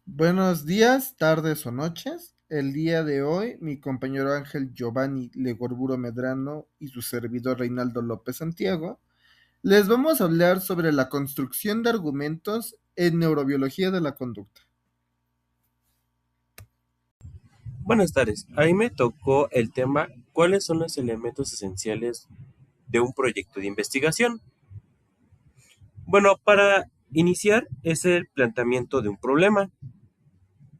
Buenos días, tardes o noches. El día de hoy, mi compañero Ángel Giovanni Legorburo Medrano y su servidor Reinaldo López Santiago les vamos a hablar sobre la construcción de argumentos en neurobiología de la conducta. Buenas tardes. A mí me tocó el tema ¿cuáles son los elementos esenciales de un proyecto de investigación? Bueno, para iniciar es el planteamiento de un problema,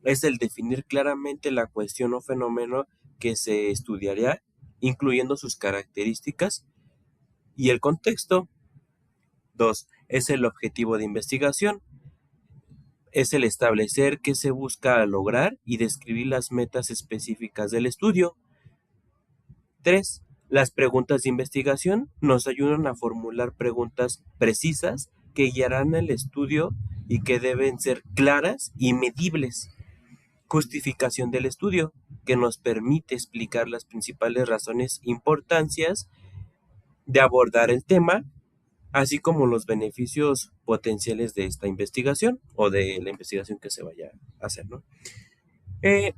es el definir claramente la cuestión o fenómeno que se estudiaría, incluyendo sus características y el contexto. Dos, es el objetivo de investigación, es el establecer qué se busca lograr y describir las metas específicas del estudio. 3. Las preguntas de investigación nos ayudan a formular preguntas precisas que guiarán el estudio y que deben ser claras y medibles. Justificación del estudio, que nos permite explicar las principales razones e importancias de abordar el tema, así como los beneficios potenciales de esta investigación o de la investigación que se vaya a hacer, ¿no? Eh,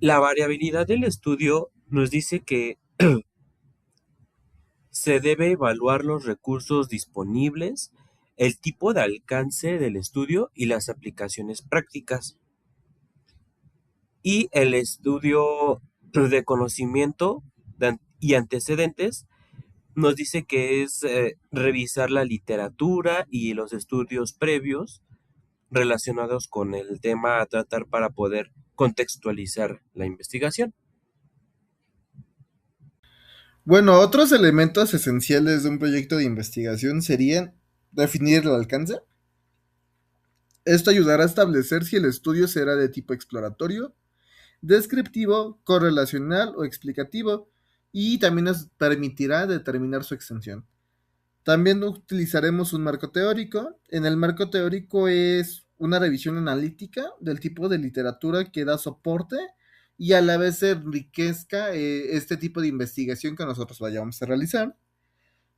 la variabilidad del estudio nos dice que se debe evaluar los recursos disponibles, el tipo de alcance del estudio y las aplicaciones prácticas. Y el estudio de conocimiento y antecedentes nos dice que es revisar la literatura y los estudios previos relacionados con el tema a tratar para poder contextualizar la investigación. Bueno, otros elementos esenciales de un proyecto de investigación serían definir el alcance. Esto ayudará a establecer si el estudio será de tipo exploratorio, descriptivo, correlacional o explicativo, y también nos permitirá determinar su extensión. También utilizaremos un marco teórico. En el marco teórico es una revisión analítica del tipo de literatura que da soporte y a la vez enriquezca este tipo de investigación que nosotros vayamos a realizar.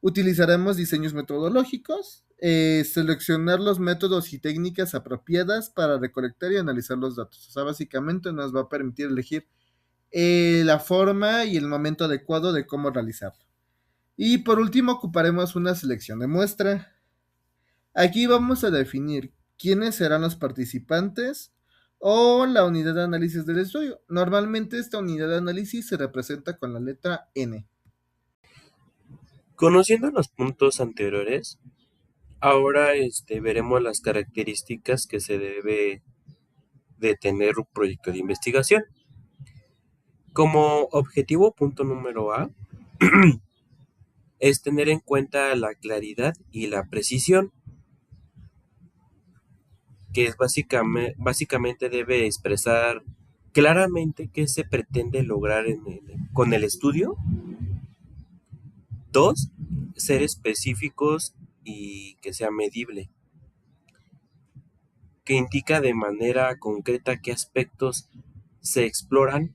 Utilizaremos diseños metodológicos, seleccionar los métodos y técnicas apropiadas para recolectar y analizar los datos. O sea, básicamente nos va a permitir elegir la forma y el momento adecuado de cómo realizarlo. Y por último ocuparemos una selección de muestra. Aquí vamos a definir quiénes serán los participantes o la unidad de análisis del estudio. Normalmente esta unidad de análisis se representa con la letra N. Conociendo los puntos anteriores, ahora veremos las características que se debe de tener un proyecto de investigación. Como objetivo, punto número A, es tener en cuenta la claridad y la precisión, que es básicamente debe expresar claramente qué se pretende lograr con el estudio. Dos, ser específicos y que sea medible, que indica de manera concreta qué aspectos se exploran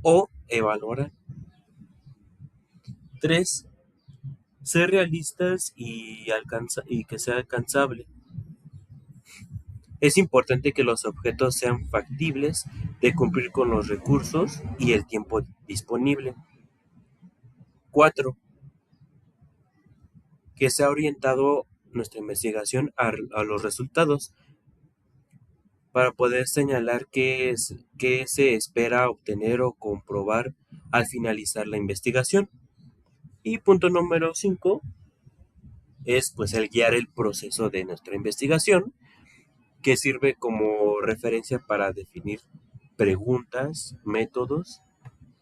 o evaluar. Tres, ser realistas y que sea alcanzable. Es importante que los objetos sean factibles de cumplir con los recursos y el tiempo disponible. Cuatro, que sea orientado nuestra investigación a los resultados para poder señalar qué se espera obtener o comprobar al finalizar la investigación. Y punto número 5 es pues el guiar el proceso de nuestra investigación, que sirve como referencia para definir preguntas, métodos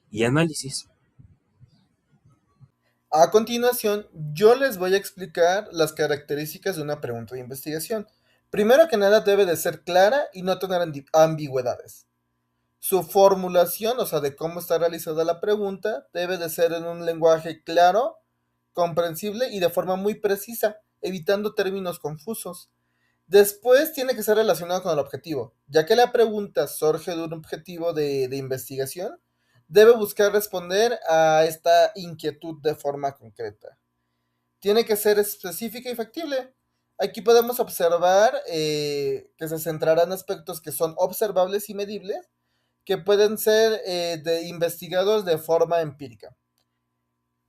y análisis. A continuación, yo les voy a explicar las características de una pregunta de investigación. Primero que nada, debe de ser clara y no tener ambigüedades. Su formulación, o sea, de cómo está realizada la pregunta, debe de ser en un lenguaje claro, comprensible y de forma muy precisa, evitando términos confusos. Después tiene que ser relacionado con el objetivo, ya que la pregunta surge de un objetivo de investigación, debe buscar responder a esta inquietud de forma concreta. Tiene que ser específica y factible. Aquí podemos observar que se centrará en aspectos que son observables y medibles, que pueden ser investigados de forma empírica.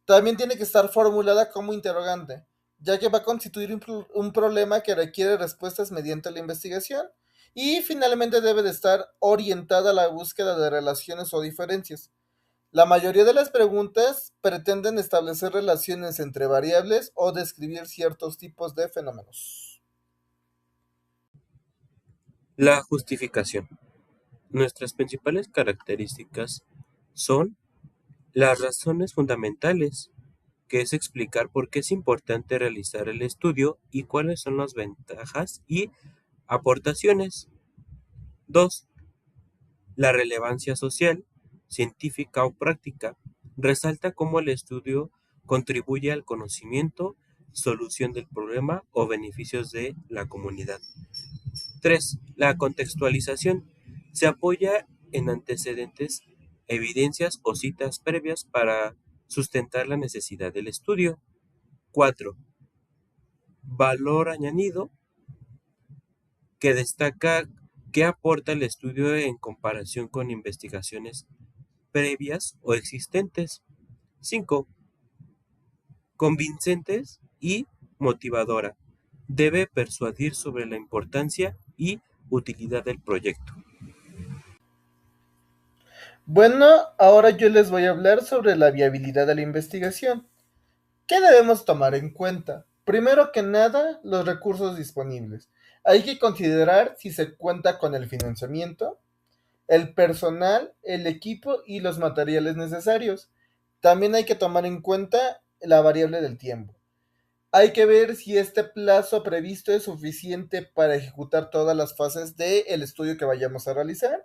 También tiene que estar formulada como interrogante, ya que va a constituir un problema que requiere respuestas mediante la investigación. Y finalmente debe de estar orientada a la búsqueda de relaciones o diferencias. La mayoría de las preguntas pretenden establecer relaciones entre variables o describir ciertos tipos de fenómenos. La justificación. Nuestras principales características son las razones fundamentales, que es explicar por qué es importante realizar el estudio y cuáles son las ventajas y aportaciones. 2. La relevancia social, científica o práctica. Resalta cómo el estudio contribuye al conocimiento, solución del problema o beneficios de la comunidad. 3. La contextualización. Se apoya en antecedentes, evidencias o citas previas para sustentar la necesidad del estudio. 4. Valor añadido, que destaca qué aporta el estudio en comparación con investigaciones previas o existentes. 5. Convincentes y motivadora. Debe persuadir sobre la importancia y utilidad del proyecto. Bueno, ahora yo les voy a hablar sobre la viabilidad de la investigación. ¿Qué debemos tomar en cuenta? Primero que nada, los recursos disponibles. Hay que considerar si se cuenta con el financiamiento, el personal, el equipo y los materiales necesarios. También hay que tomar en cuenta la variable del tiempo. Hay que ver si este plazo previsto es suficiente para ejecutar todas las fases del estudio que vayamos a realizar.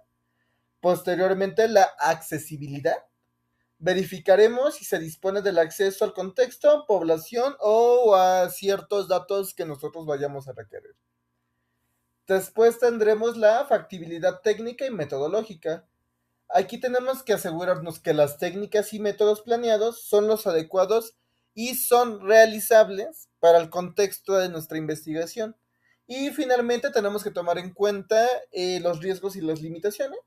Posteriormente, la accesibilidad. Verificaremos si se dispone del acceso al contexto, población o a ciertos datos que nosotros vayamos a requerir. Después tendremos la factibilidad técnica y metodológica. Aquí tenemos que asegurarnos que las técnicas y métodos planeados son los adecuados y son realizables para el contexto de nuestra investigación. Y finalmente tenemos que tomar en cuenta los riesgos y las limitaciones.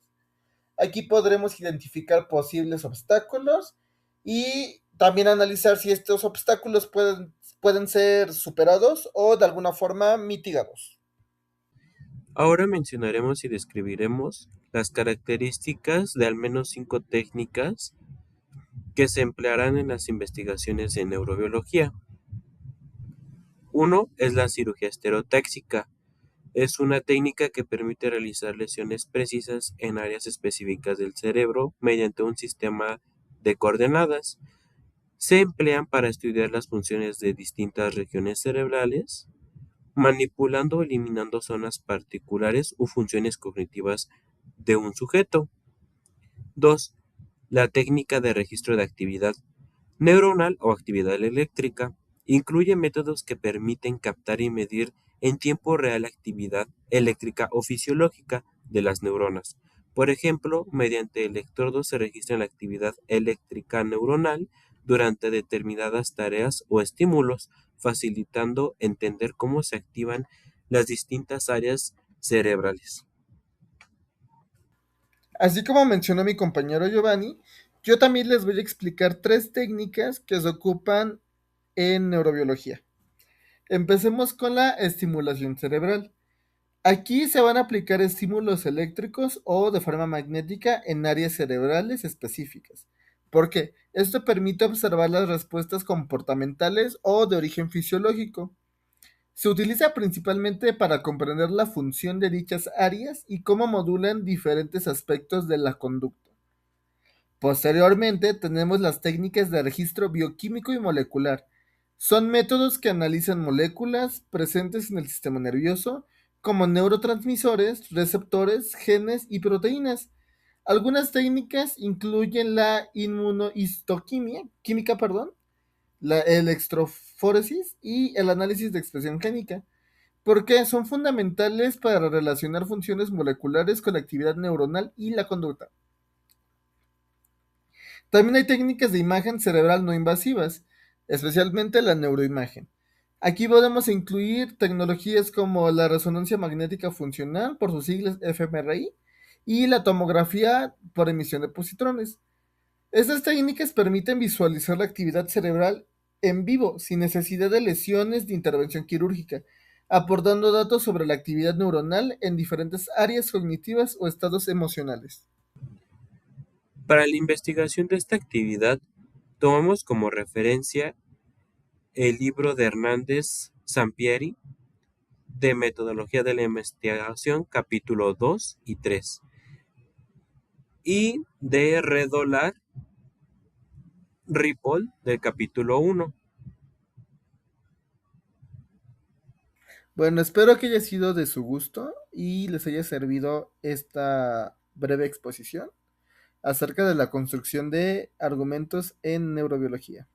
Aquí podremos identificar posibles obstáculos y también analizar si estos obstáculos pueden ser superados o de alguna forma mitigados. Ahora mencionaremos y describiremos las características de al menos 5 técnicas que se emplearán en las investigaciones de neurobiología. Uno es la cirugía estereotáxica. Es una técnica que permite realizar lesiones precisas en áreas específicas del cerebro mediante un sistema de coordenadas. Se emplean para estudiar las funciones de distintas regiones cerebrales, manipulando o eliminando zonas particulares o funciones cognitivas de un sujeto. 2. La técnica de registro de actividad neuronal o actividad eléctrica. Incluye métodos que permiten captar y medir en tiempo real la actividad eléctrica o fisiológica de las neuronas. Por ejemplo, mediante electrodos se registra la actividad eléctrica neuronal durante determinadas tareas o estímulos, facilitando entender cómo se activan las distintas áreas cerebrales. Así como mencionó mi compañero Giovanni, yo también les voy a explicar tres técnicas que se ocupan en neurobiología. Empecemos con la estimulación cerebral. Aquí se van a aplicar estímulos eléctricos o de forma magnética en áreas cerebrales específicas. ¿Por qué? Esto permite observar las respuestas comportamentales o de origen fisiológico. Se utiliza principalmente para comprender la función de dichas áreas y cómo modulan diferentes aspectos de la conducta. Posteriormente, tenemos las técnicas de registro bioquímico y molecular. Son métodos que analizan moléculas presentes en el sistema nervioso, como neurotransmisores, receptores, genes y proteínas. Algunas técnicas incluyen la química, la electroforesis y el análisis de expresión génica, porque son fundamentales para relacionar funciones moleculares con la actividad neuronal y la conducta. También hay técnicas de imagen cerebral no invasivas, especialmente la neuroimagen, Aquí podemos incluir tecnologías como la resonancia magnética funcional, por sus siglas fMRI, y la tomografía por emisión de positrones. Estas técnicas permiten visualizar la actividad cerebral en vivo, sin necesidad de lesiones de intervención quirúrgica, aportando datos sobre la actividad neuronal en diferentes áreas cognitivas o estados emocionales. Para la investigación de esta actividad, tomamos como referencia el libro de Hernández Sampieri de Metodología de la Investigación, capítulo 2 y 3, y de Redolar Ripoll del capítulo 1. Bueno, espero que haya sido de su gusto y les haya servido esta breve exposición acerca de la construcción de argumentos en neurobiología.